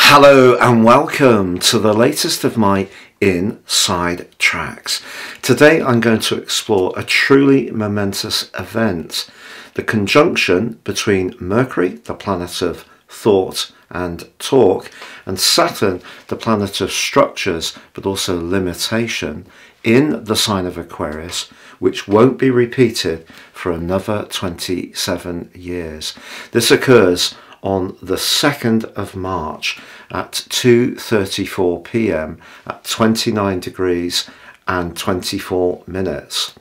Hello and welcome to the latest of my Inside Tracks. Today I'm going to explore a truly momentous event, the conjunction between Mercury, the planet of thought and talk, and Saturn, the planet of structures but also limitation, in the sign of Aquarius, which won't be repeated for another 27 years. This occurs on the 2nd of March at 2:34 p.m. at 29 degrees and 24 minutes.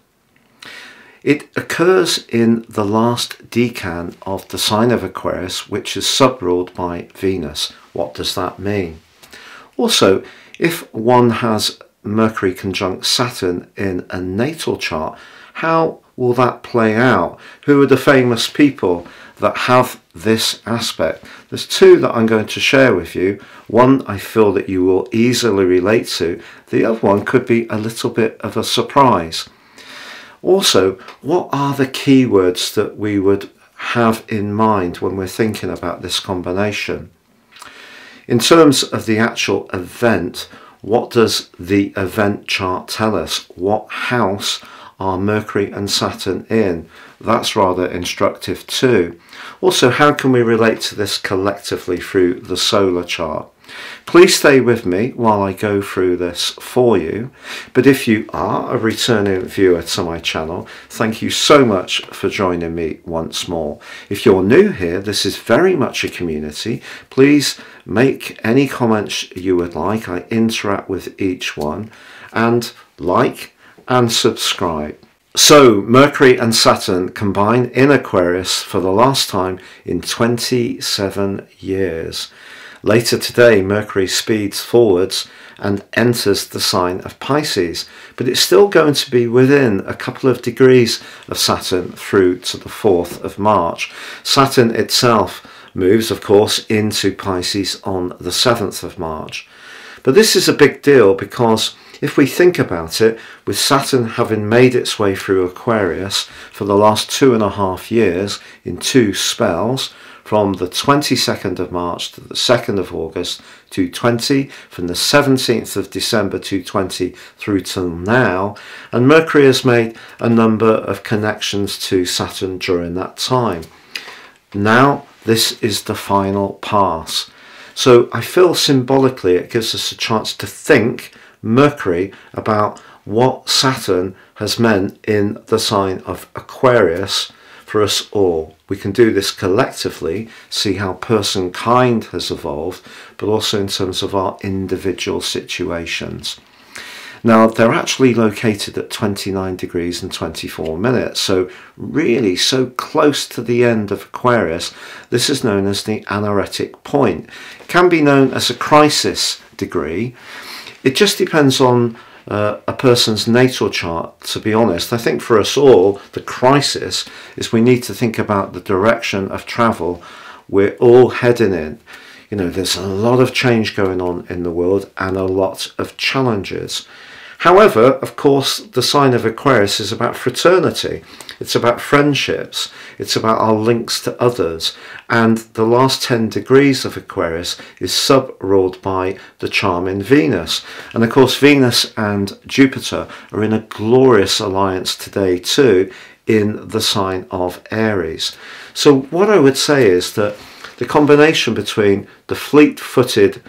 It occurs in the last decan of the sign of Aquarius, which is subruled by Venus. What does that mean? Also, if one has Mercury Conjunct Saturn in a natal chart, how will that play out? Who are the famous people that have this aspect? There's two that I'm going to share with you. One I feel that you will easily relate to. The other one could be a little bit of a surprise. Also, what are the keywords that we would have in mind when we're thinking about this combination? In terms of the actual event, what does the event chart tell us? What house are Mercury and Saturn in? That's rather instructive too. Also, how can we relate to this collectively through the solar chart? Please stay with me while I go through this for you. But if you are a returning viewer to my channel, thank you so much for joining me once more. If you're new here, this is very much a community. Please make any comments you would like. I interact with each one, and like and subscribe. So Mercury and Saturn combine in Aquarius for the last time in 27 years. Later today, Mercury speeds forwards and enters the sign of Pisces, but it's still going to be within a couple of degrees of Saturn through to the 4th of March. Saturn itself moves, of course, into Pisces on the 7th of March. But this is a big deal because if we think about it, with Saturn having made its way through Aquarius for the last 2.5 years in two spells, from the 22nd of March to the 2nd of August 2020, from the 17th of December 2020 through till now, and Mercury has made a number of connections to Saturn during that time. Now this is the final pass. So I feel symbolically it gives us a chance to think Mercury about what Saturn has meant in the sign of Aquarius for us all. We can do this collectively, see how personkind has evolved, but also in terms of our individual situations. Now, they're actually located at 29 degrees and 24 minutes, so really so close to the end of Aquarius. This is known as the anaretic point. It can be known as a crisis degree. It just depends on a person's natal chart, to be honest. I think for us all, the crisis is we need to think about the direction of travel we're all heading in. You know, there's a lot of change going on in the world and a lot of challenges. However, of course, the sign of Aquarius is about fraternity. It's about friendships. It's about our links to others. And the last 10 degrees of Aquarius is sub-ruled by the charming Venus. And of course, Venus and Jupiter are in a glorious alliance today too, in the sign of Aries. So what I would say is that the combination between the fleet-footed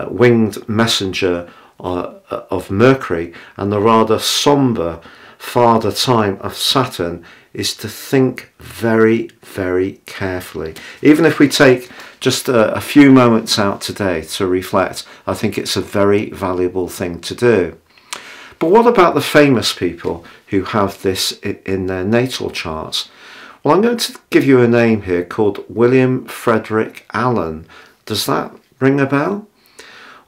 winged messenger of Mercury and the rather sombre father time of Saturn is to think very, very carefully. Even if we take just a few moments out today to reflect, I think it's a very valuable thing to do. But what about the famous people who have this in their natal charts? Well, I'm going to give you a name here called William Frederick Allen. Does that ring a bell?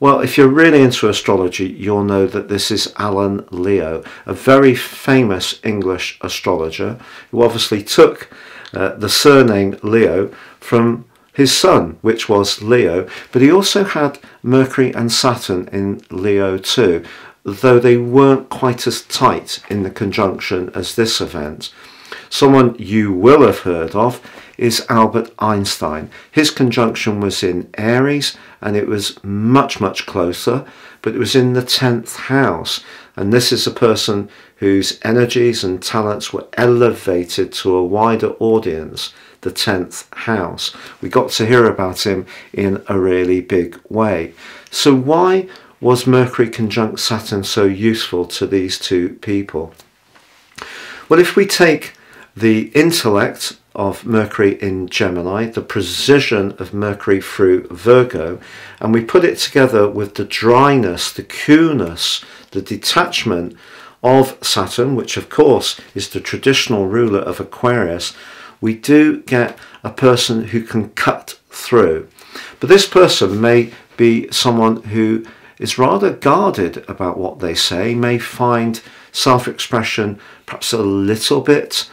Well, if you're really into astrology, you'll know that this is Alan Leo, a very famous English astrologer who obviously took the surname Leo from his son, which was Leo, but he also had Mercury and Saturn in Leo too, though they weren't quite as tight in the conjunction as this event. Someone you will have heard of is Albert Einstein. His conjunction was in Aries, and it was much, much closer, but it was in the 10th house. And this is a person whose energies and talents were elevated to a wider audience, the 10th house. We got to hear about him in a really big way. So why was Mercury conjunct Saturn so useful to these two people? Well, if we take the intellect of Mercury in Gemini, the precision of Mercury through Virgo, and we put it together with the dryness, the coolness, the detachment of Saturn, which of course is the traditional ruler of Aquarius, we do get a person who can cut through. But this person may be someone who is rather guarded about what they say, may find self-expression perhaps a little bit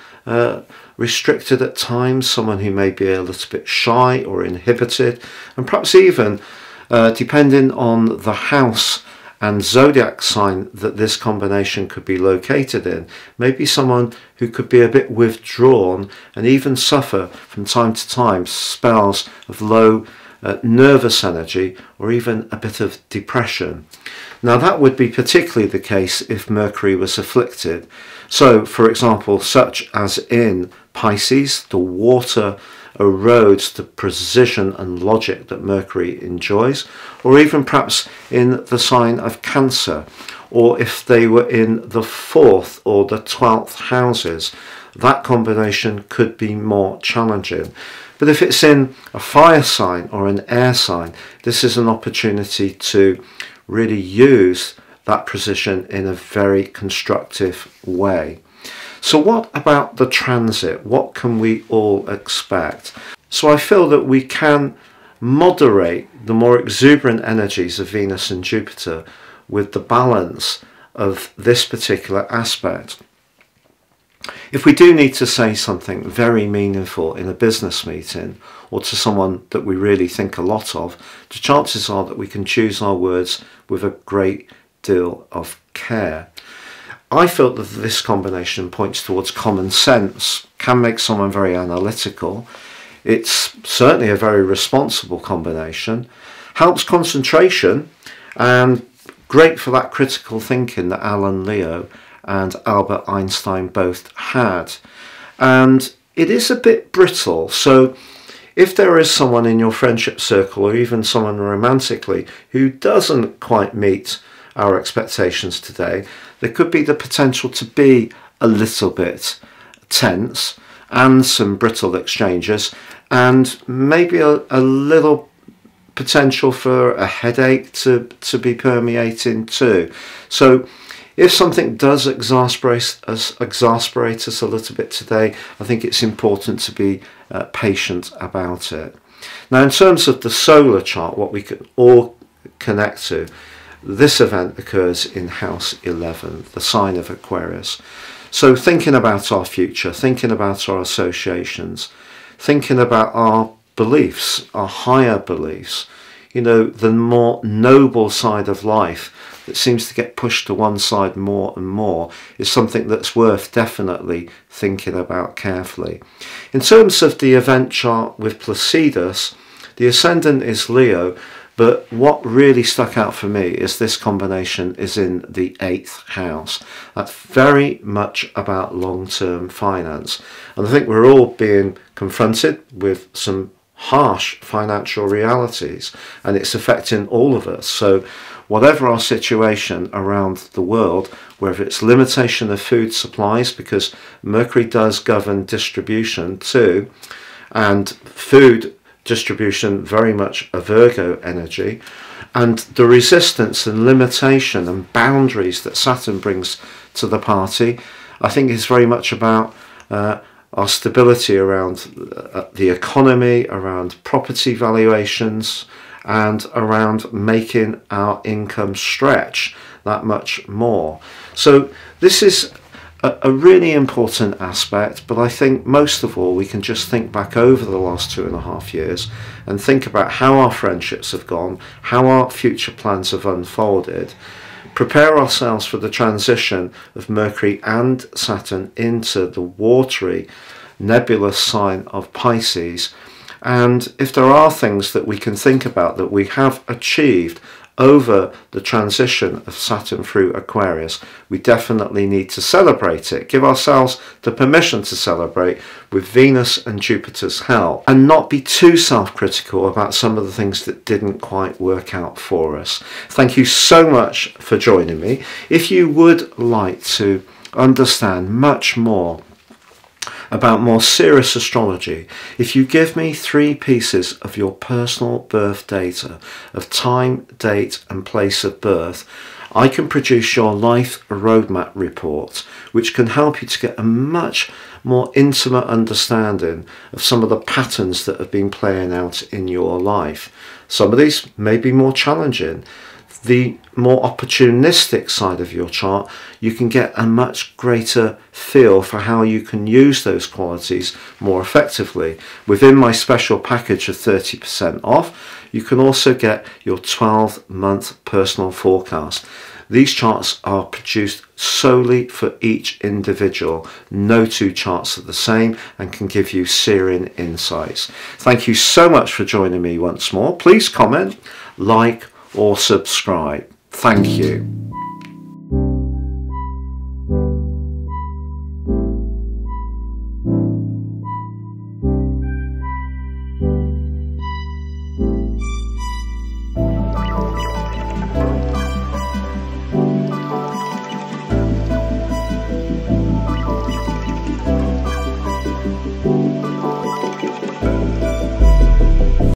restricted at times, someone who may be a little bit shy or inhibited, and perhaps even, depending on the house and zodiac sign that this combination could be located in, maybe someone who could be a bit withdrawn and even suffer from time to time spells of low nervous energy or even a bit of depression. Now that would be particularly the case if Mercury was afflicted. So for example, such as in Pisces, the water erodes the precision and logic that Mercury enjoys, or even perhaps in the sign of Cancer, or if they were in the 4th or the 12th houses, that combination could be more challenging. But if it's in a fire sign or an air sign, this is an opportunity to really use that precision in a very constructive way. So what about the transit? What can we all expect? So I feel that we can moderate the more exuberant energies of Venus and Jupiter with the balance of this particular aspect. If we do need to say something very meaningful in a business meeting or to someone that we really think a lot of, the chances are that we can choose our words with a great deal of care. I felt that this combination points towards common sense, can make someone very analytical. It's certainly a very responsible combination, helps concentration, and great for that critical thinking that Alan Leo and Albert Einstein both had. And it is a bit brittle, so if there is someone in your friendship circle or even someone romantically who doesn't quite meet our expectations today, there could be the potential to be a little bit tense and some brittle exchanges, and maybe a little potential for a headache to be permeating too. So if something does exasperate us a little bit today, I think it's important to be patient about it. Now, in terms of the solar chart, what we can all connect to, this event occurs in house 11, the sign of Aquarius. So thinking about our future, thinking about our associations, thinking about our beliefs, our higher beliefs, you know, the more noble side of life that seems to get pushed to one side more and more is something that's worth definitely thinking about carefully. In terms of the event chart with Placidus, the ascendant is Leo, but what really stuck out for me is this combination is in the 8th house. That's very much about long-term finance. And I think we're all being confronted with some harsh financial realities, and it's affecting all of us. So whatever our situation around the world, whether it's limitation of food supplies, because Mercury does govern distribution too, and food distribution very much a Virgo energy, and the resistance and limitation and boundaries that Saturn brings to the party, I think is very much about our stability around the economy, around property valuations, and around making our income stretch that much more. So this is a really important aspect, but I think most of all we can just think back over the last 2.5 years and think about how our friendships have gone, how our future plans have unfolded, prepare ourselves for the transition of Mercury and Saturn into the watery nebulous sign of Pisces. And if there are things that we can think about that we have achieved over the transition of Saturn through Aquarius, we definitely need to celebrate it. Give ourselves the permission to celebrate with Venus and Jupiter's help, and not be too self-critical about some of the things that didn't quite work out for us. Thank you so much for joining me. If you would like to understand much more about more serious astrology, if you give me 3 pieces of your personal birth data of time, date and place of birth, I can produce your life roadmap report, which can help you to get a much more intimate understanding of some of the patterns that have been playing out in your life. Some of these may be more challenging. The more opportunistic side of your chart, you can get a much greater feel for how you can use those qualities more effectively. Within my special package of 30% off, you can also get your 12-month personal forecast. These charts are produced solely for each individual. No 2 charts are the same and can give you searing insights. Thank you so much for joining me once more. Please comment, like, or subscribe. Thank you.